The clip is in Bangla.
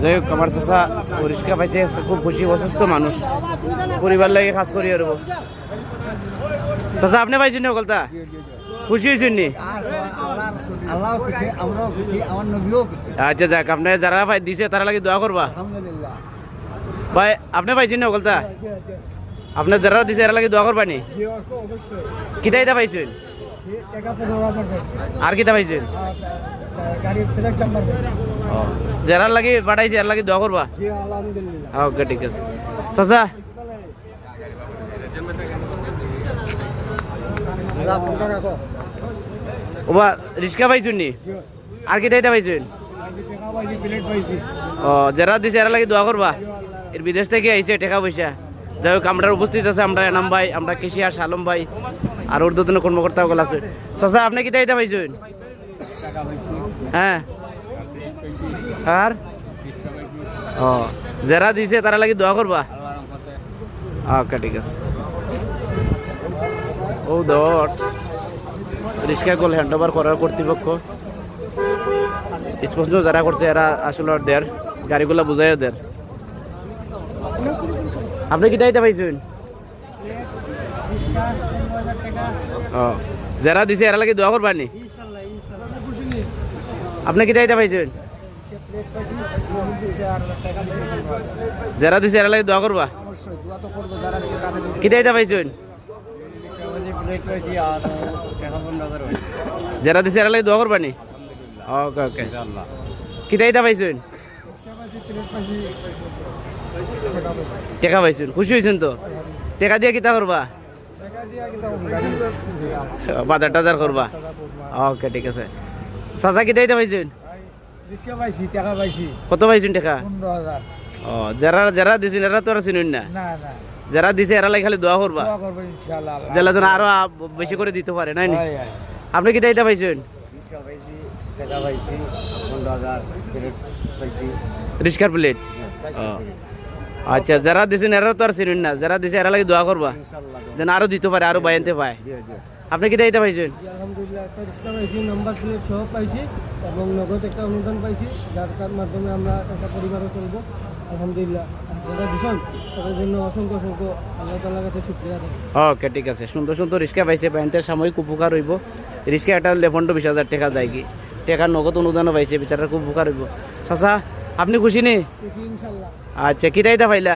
যাই হোক আমার চাচা রিক্সা পাইছে, খুব খুশি, অসুস্থ মানুষ, পরিবার লাগে কাজ করি আর চাচা আপনি পাইছেন না কলতা, খুশি হয়েছেন নি? আচ্ছা যাক, আপনি যারা ভাই দিছে তারা লাগে দোয়া করবা ভাই। আপনি পাইছেন না কলতা, আপনার যারা দিছে এরা লাগে দোয়া করবা নি? কিতা কিতা পাইছেন আর কিতা পাইছেন? যারা লাগে পাঠাইছে এর লাগে দোয়া করবা। ওকে ঠিক আছে চাচা। ওবা রিক্সা পাইছেন নি আর কিতা কিতা পাইছেন? ও যারা দিছে এরা লাগে দোয়া করবা, এর বিদেশ থেকে আইছে টাকা পয়সা। যাই হোক আমরা উপস্থিত আছে, আমরা এনাম ভাই, আমরা কেশিয়ার সালম ভাই আর ঊর্ধ্বতন কর্মকর্তা গুলো আছে। চাচা আপনি কিতা কিতা পাইছেন? হ্যাঁ আর ও যারা দিছে তারা লাগে দোয়া করবা। ওকে ঠিক আছে। ও দর রিক্সা কল হ্যান্ড ওভার করার কর্তৃপক্ষ স্পষ্ট যারা করছে এরা আসলে দের গাড়িগুলা বুঝাইও দের। আপনি কি দায়িত্ব পাইছেন? ও যারা দিছে এরা লাগে দোয়া করবানি। আপনি কি দায়িত্ব পাইছেন? যারা দিছে এরা লাগে দোয়া করবা। কি দায়িত্ব পাইছেন? যারা দিছে এরা লাগে দোয়া করবানি। ওকে ওকে। কি দায়িত্ব পাইছেন? টাকা পাইছেন, খুশি হয়েছেন তো? টাকা দিয়ে কিতা করবা? বাজার টাজার করবা। ওকে ঠিক আছে। চাচা কি দায়িত্ব পাইছেন? কত পাইছেন টাকা? ও যারা যারা দিছেন এরা তো আর চিনুন না, যারা দিছে এরা লাগে খালি দোয়া করবা, যারা যেন আরো বেশি করে দিতে পারে। নাই আপনি কি দায়িত্ব পাইছেন? রিক্সার প্লেট। আচ্ছা যারা দিছেন এরা তো আর চিনুন না, যারা দিছে এরা লাগে দোয়া করবা যেন আরো দিতে পারে, আরো বায়ানতে পায়। আপনি কি দায়িত্ব পাইছেন? আলহামদুলিল্লাহ একটা রিক্সা পাইছি, নাম্বার প্লেট সহ পাইছি এবং নগদ একটা অনুদান পাইছি, যার মাধ্যমে আমরা একটা পরিবারও চলবো আলহামদুলিল্লাহ। যারা দিছেন তাদের জন্য অসংখ্য অসংখ্য আল্লাহ তাআলার কাছে শুকরিয়া দেয়। ওকে ঠিক আছে। সুন্দর সুন্দর রিক্সা পাইছে, বায়ানতে সাময়িক উপকার হইব। রিক্সা একটা 15-20 হাজার টাকা যায় কি, টাকার নগদ অনুদানও পাইছে, বিচারের খুব উপকার হইব। চাচা আপনি খুশি নি? ইনশাআল্লাহ। আচ্ছা কি দায়িত্ব পাইলা?